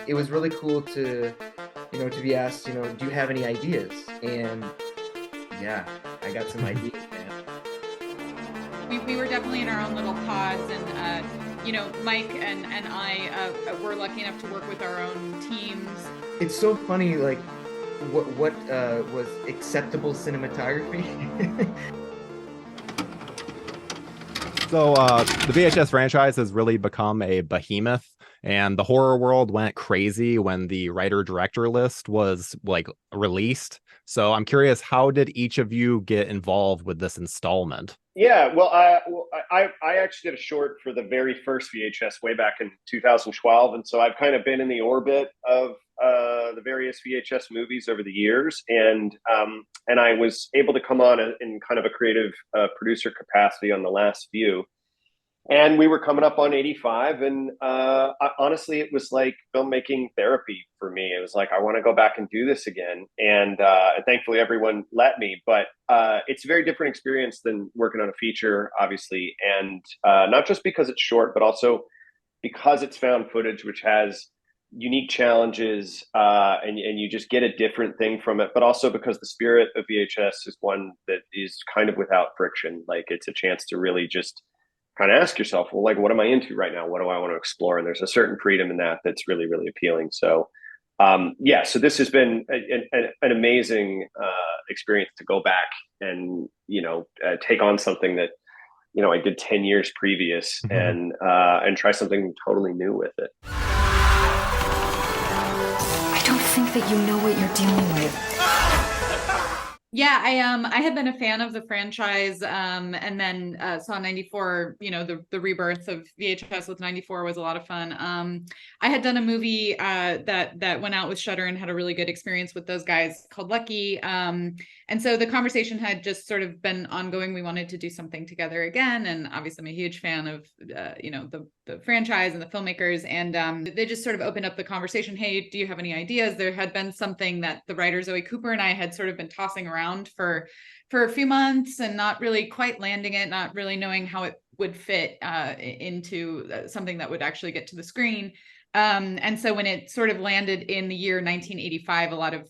it was really cool to, to be asked, do you have any ideas? And yeah, I got some ideas, man. We were definitely in our own little pods, and Mike and I were lucky enough to work with our own teams. It's so funny, like what was acceptable cinematography. So the VHS franchise has really become a behemoth, and the horror world went crazy when the writer-director list was like released. So I'm curious, how did each of you get involved with this installment? Yeah, I actually did a short for the very first VHS way back in 2012, and so I've kind of been in the orbit of the various VHS movies over the years, and I was able to come on in kind of a creative producer capacity on the last few. And we were coming up on 85, and honestly, it was like filmmaking therapy for me. It was like, I want to go back and do this again, and thankfully everyone let me. But it's a very different experience than working on a feature, obviously, and not just because it's short, but also because it's found footage, which has unique challenges, and you just get a different thing from it. But also because the spirit of VHS is one that is kind of without friction. Like, it's a chance to really just kind of ask yourself, well, like, what am I into right now? What do I want to explore? And there's a certain freedom in that that's really, really appealing. So, yeah, so this has been an amazing experience to go back and, take on something that, I did 10 years previous, and try something totally new with it. I don't think that you know what you're dealing with. Yeah, I had been a fan of the franchise, and then saw 94. The rebirth of VHS with 94 was a lot of fun. I had done a movie that went out with Shudder and had a really good experience with those guys called Lucky. And so the conversation had just sort of been ongoing. We wanted to do something together again, and obviously I'm a huge fan of the franchise and the filmmakers, and they just sort of opened up the conversation. Hey, do you have any ideas? There had been something that the writer Zoe Cooper and I had sort of been tossing around for a few months and not really quite landing it, not really knowing how it would fit into something that would actually get to the screen. And so when it sort of landed in the year 1985, a lot of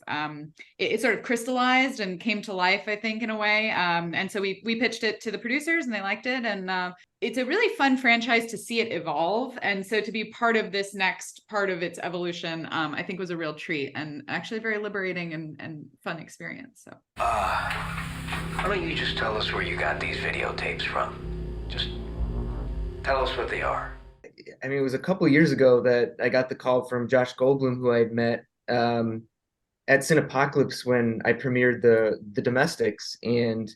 it sort of crystallized and came to life, I think, in a way. And so we pitched it to the producers and they liked it. And it's a really fun franchise to see it evolve. And so to be part of this next part of its evolution, I think was a real treat and actually a very liberating and fun experience. So why don't you just tell us where you got these videotapes from? Just tell us what they are. I mean, it was a couple of years ago that I got the call from Josh Goldblum, who I had met at Cinepocalypse when I premiered the Domestics, and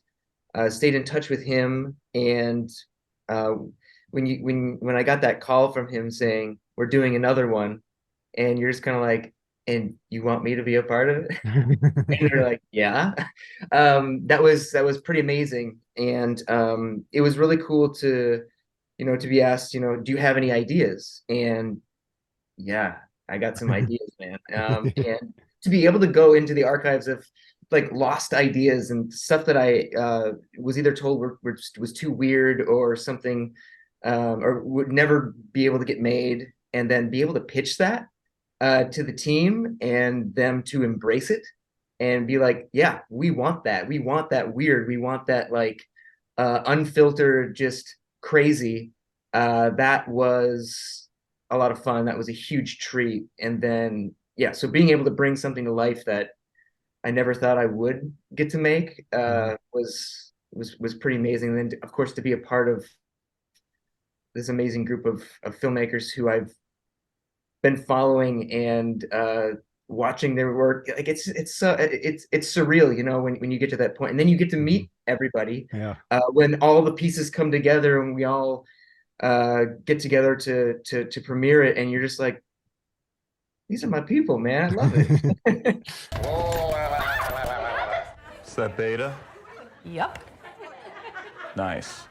stayed in touch with him. And when I got that call from him saying we're doing another one, and you're just kind of like, and you want me to be a part of it? And you're like, yeah. That was pretty amazing, and it was really cool to to be asked, do you have any ideas? And yeah, I got some ideas, man. And to be able to go into the archives of like lost ideas and stuff that I was either told was too weird or something, or would never be able to get made, and then be able to pitch that to the team and them to embrace it and be like, yeah, we want that. We want that weird. We want that like unfiltered, just crazy. That was a lot of fun. That was a huge treat. And then, yeah, so being able to bring something to life that I never thought I would get to make was pretty amazing. And then, of course, to be a part of this amazing group of filmmakers who I've been following and watching their work, like it's surreal, when you get to that point, and then you get to meet everybody. Yeah. When all the pieces come together and we all get together to premiere it, and you're just like, these are my people, man. I love it. Is that Beta? Yep. Nice.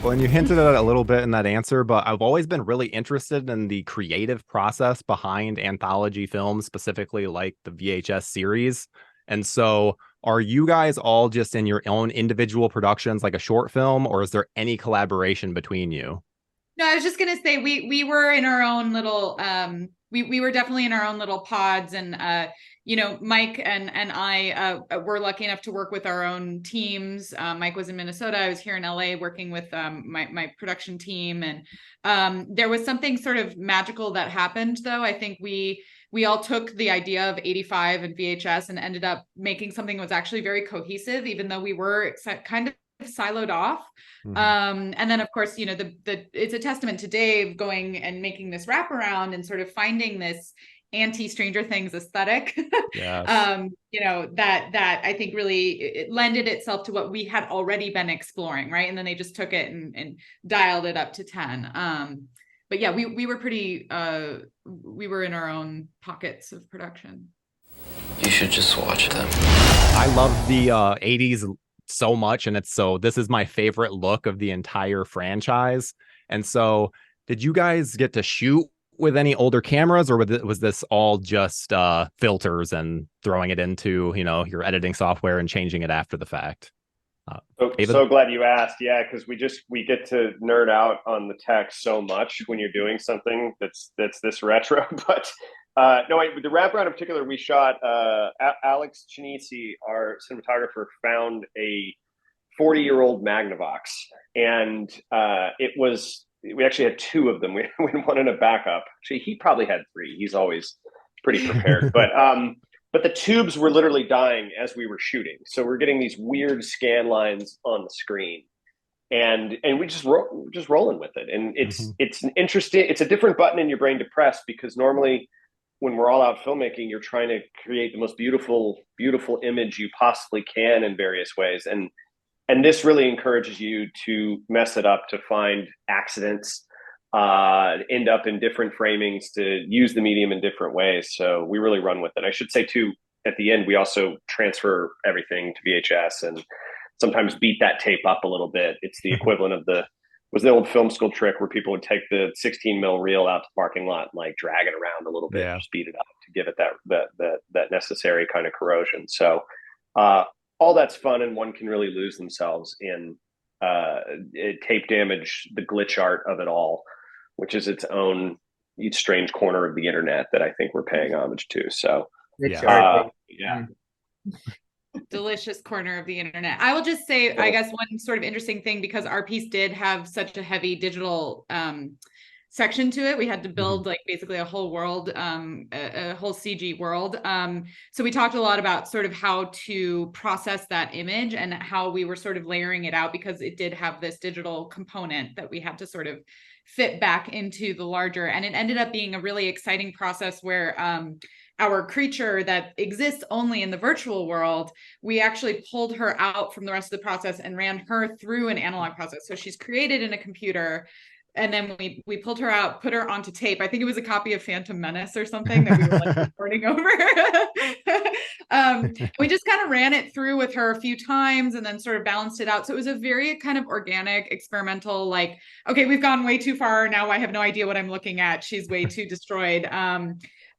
Well, and you hinted at it a little bit in that answer, but I've always been really interested in the creative process behind anthology films, specifically like the VHS series. And so are you guys all just in your own individual productions, like a short film, or is there any collaboration between you? no, I was just gonna say we were in our own little we were definitely in our own little pods, and you know, Mike and I were lucky enough to work with our own teams. Mike was in Minnesota. I was here in LA working with my production team, and there was something sort of magical that happened, though. I think we all took the idea of 85 and VHS and ended up making something that was actually very cohesive, even though we were kind of siloed off. And then of course, you know, it's a testament to Dave going and making this wraparound and sort of finding this anti-Stranger Things aesthetic. Yes. You know, that I think really it lended itself to what we had already been exploring, right? And then they just took it and dialed it up to 10. But yeah, we were pretty we were in our own pockets of production. You should just watch them. I love the 80s so much, and this is my favorite look of the entire franchise. And so did you guys get to shoot with any older cameras, or was this all just filters and throwing it into, you know, your editing software and changing it after the fact? So glad you asked. Yeah, because we get to nerd out on the tech so much when you're doing something that's this retro. But no, the wraparound in particular, we shot. Alex Chinisi, our cinematographer, found a 40-year-old Magnavox, and we actually had two of them. We had one in a backup. Actually, he probably had three. He's always pretty prepared. But the tubes were literally dying as we were shooting. So we're getting these weird scan lines on the screen, and we just rolling with it. And it's an interesting. It's a different button in your brain to press, because normally when we're all out filmmaking, you're trying to create the most beautiful image you possibly can in various ways. And this really encourages you to mess it up, to find accidents, end up in different framings, to use the medium in different ways. So we really run with it. I should say too, at the end, we also transfer everything to VHS and sometimes beat that tape up a little bit. It's the equivalent of the old film school trick where people would take the 16 mil reel out to the parking lot and like drag it around a little bit, and speed it up to give it that necessary kind of corrosion. So all that's fun, and one can really lose themselves in tape damage, the glitch art of it all, which is its own strange corner of the internet that I think we're paying homage to. So yeah. Delicious corner of the internet. I will just say, I guess one sort of interesting thing, because our piece did have such a heavy digital section to it, we had to build like basically a whole world, a whole CG world. So we talked a lot about sort of how to process that image and how we were sort of layering it out, because it did have this digital component that we had to sort of fit back into the larger. And it ended up being a really exciting process where our creature that exists only in the virtual world, we actually pulled her out from the rest of the process and ran her through an analog process. So she's created in a computer, and then we pulled her out, put her onto tape. I think it was a copy of Phantom Menace or something that we were like recording over. We just kind of ran it through with her a few times and then sort of balanced it out. So it was a very kind of organic, experimental, like, okay, we've gone way too far. Now I have no idea what I'm looking at. She's way too destroyed.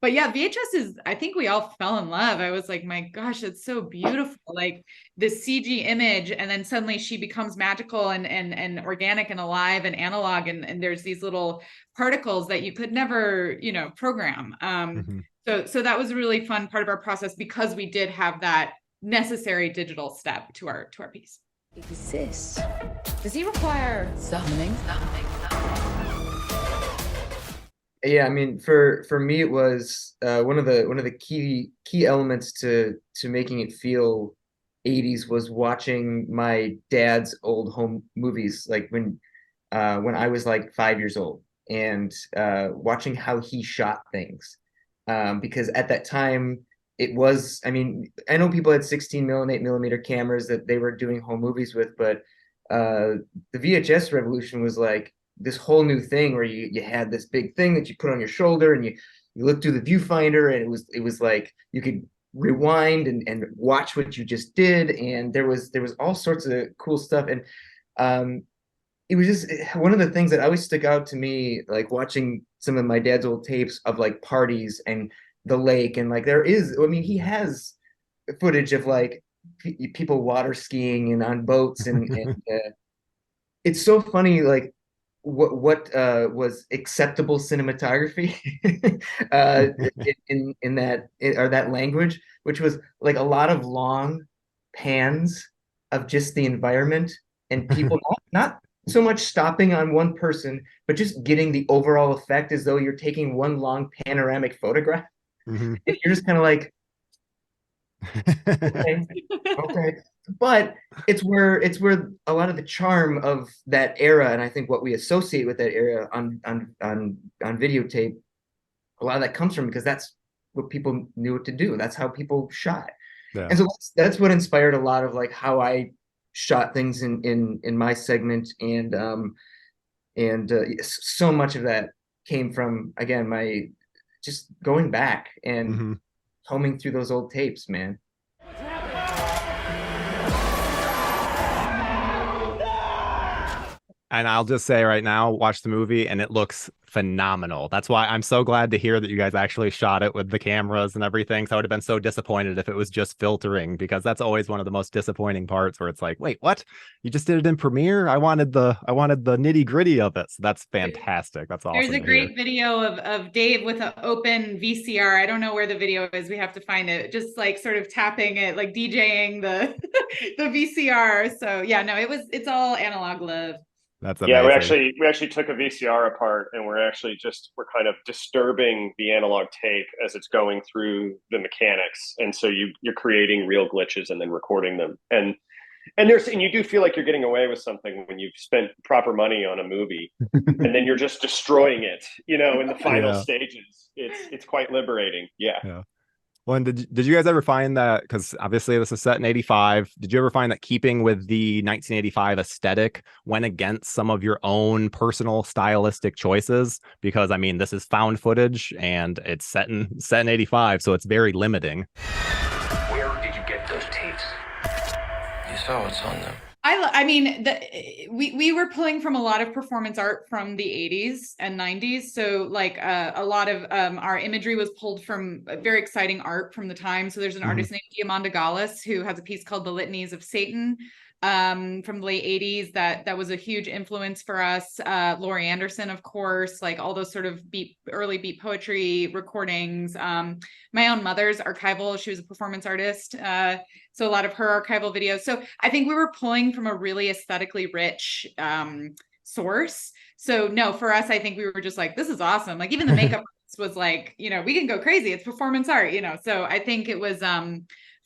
But yeah, VHS is, I think we all fell in love. I was like, my gosh, it's so beautiful. Like this CG image, and then suddenly she becomes magical and organic and alive and analog. And there's these little particles that you could never, you know, program. So that was a really fun part of our process, because we did have that necessary digital step to our piece. Exists. Does he require summoning? Yeah, I mean, for me, it was one of the key elements to making it feel 80s was watching my dad's old home movies, like when I was like 5 years old, and watching how he shot things, because at that time it was, I mean, I know people had 16 and 8mm cameras that they were doing home movies with, but the VHS revolution was like this whole new thing where you had this big thing that you put on your shoulder, and you look through the viewfinder, and it was like you could rewind and watch what you just did, and there was all sorts of cool stuff. And it was just one of the things that always stuck out to me, like watching some of my dad's old tapes of like parties and the lake, and like I mean, he has footage of like people water skiing and on boats, and it's so funny, like what was acceptable cinematography uh, in that or that language, which was like a lot of long pans of just the environment and people not so much stopping on one person, but just getting the overall effect as though you're taking one long panoramic photograph. Mhm. And you're just kind of like, okay, okay. But it's where a lot of the charm of that era, and I think what we associate with that era on videotape, a lot of that comes from because that's what people knew what to do. That's how people shot. Yeah. And so that's what inspired a lot of like how I shot things in my segment, and so much of that came from again my just going back and Mhm. combing through those old tapes, man. And I'll just say right now, watch the movie and it looks phenomenal. That's why I'm so glad to hear that you guys actually shot it with the cameras and everything. So I would have been so disappointed if it was just filtering, because that's always one of the most disappointing parts where it's like, wait, what? You just did it in Premiere? I wanted the nitty-gritty of it. So that's fantastic. That's There's awesome a to hear. great video of Dave with an open VCR. I don't know where the video is. We have to find it. Just like sort of tapping it, like DJing the the VCR. So yeah, no, it's all analog love. That's Yeah, we amazing. actually took a VCR apart, and we're kind of disturbing the analog tape as it's going through the mechanics, and so you're creating real glitches and then recording them, and you do feel like you're getting away with something when you've spent proper money on a movie, and then you're just destroying it, in the final Yeah. stages. It's quite liberating. Yeah. Yeah. Well, and did you guys ever find that, because obviously this is set in 85, did you ever find that keeping with the 1985 aesthetic went against some of your own personal stylistic choices? Because I mean, this is found footage and it's set in 85, so it's very limiting. Where did you get those tapes? You saw what's on them. I mean, we were pulling from a lot of performance art from the 80s and 90s. So like a lot of our imagery was pulled from very exciting art from the time. So there's an artist named Diamanda Gallis who has a piece called The Litanies of Satan from the late 80s that was a huge influence for us. Laurie Anderson, of course, like all those sort of early beat poetry recordings. My own mother's archival, she was a performance artist. So a lot of her archival videos. So I think we were pulling from a really aesthetically rich source. So no, for us, I think we were just like, this is awesome. Like even the makeup was like, we can go crazy. It's performance art, So I think it was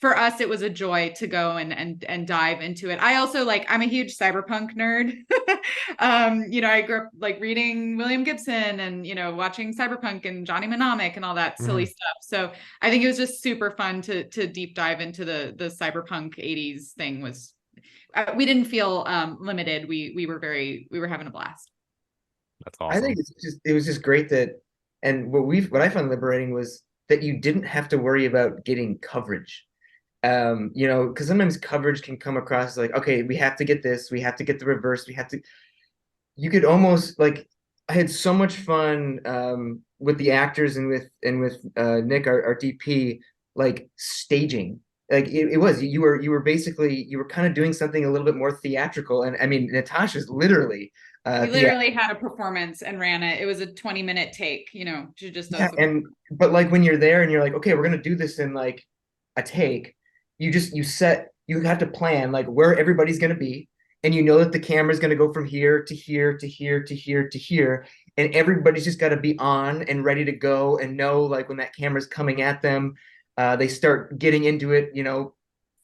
for us, it was a joy to go and dive into it. I also I'm a huge cyberpunk nerd. I grew up like reading William Gibson and watching cyberpunk and Johnny Mnemonic and all that silly stuff. So I think it was just super fun to deep dive into the cyberpunk 80s thing. Was we didn't feel limited. We were having a blast. That's I think awesome. it was just great that, and what I found liberating was that you didn't have to worry about getting coverage. Because sometimes coverage can come across like, okay, we have to get this, we have to get the reverse, you could almost like, I had so much fun with the actors and with Nick, our DP, like staging. Like it was, you were basically, you were kind of doing something a little bit more theatrical. And I mean, Natasha's literally We the literally had a performance and ran it. It was a 20-minute take, she just yeah, does and but like when you're there and you're like, okay, we're gonna do this in like a take, you have to plan like where everybody's gonna be, and you know that the camera's gonna go from here to here to here to here to here, and everybody's just got to be on and ready to go and know like when that camera's coming at them, they start getting into it,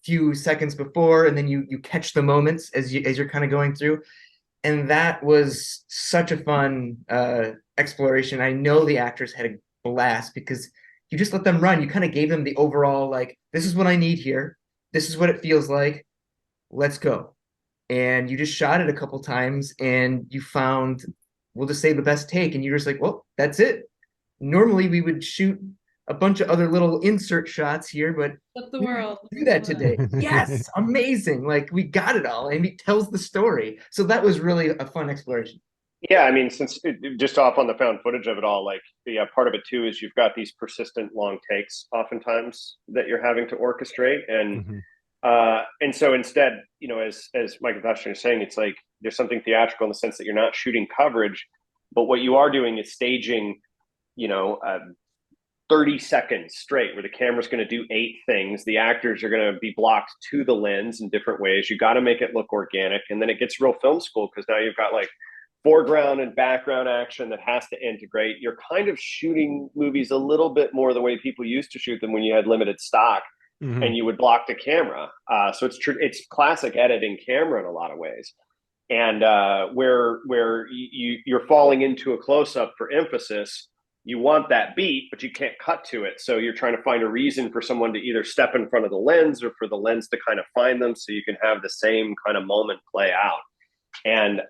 few seconds before, and then you catch the moments as you're kind of going through, and that was such a fun exploration. I know the actors had a blast because you just let them run. You kind of gave them the overall like, this is what I need here. This is what it feels like. Let's go. And you just shot it a couple times, and you found, we'll just say the best take, and you're just like, well, that's it. Normally we would shoot a bunch of other little insert shots here, but Flip the we didn't world. do that today. Yes, amazing. Like we got it all, and it tells the story. So that was really a fun exploration. Yeah, I mean, just off on the found footage of it all, like part of it too is you've got these persistent long takes, oftentimes that you're having to orchestrate, and And so instead, as Mike and Natasha are saying, it's like there's something theatrical in the sense that you're not shooting coverage, but what you are doing is staging, 30 seconds straight where the camera's going to do 8 things. The actors are going to be blocked to the lens in different ways. You got to make it look organic. And then it gets real film school because now you've got like foreground and background action that has to integrate. You're kind of shooting movies a little bit more the way people used to shoot them when you had limited stock. Mm-hmm. And you would block the camera. So it's classic editing camera in a lot of ways. And where you're falling into a close-up for emphasis, you want that beat, but you can't cut to it. So you're trying to find a reason for someone to either step in front of the lens or for the lens to kind of find them so you can have the same kind of moment play out. And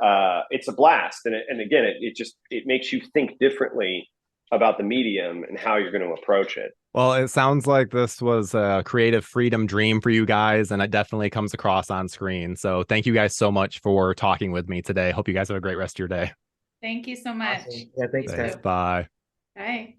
it's a blast. And again, it makes you think differently about the medium and how you're going to approach it. Well, it sounds like this was a creative freedom dream for you guys, and it definitely comes across on screen. So thank you guys so much for talking with me today. Hope you guys have a great rest of your day. Thank you so much. Awesome. Yeah, thanks, guys. Bye. Bye.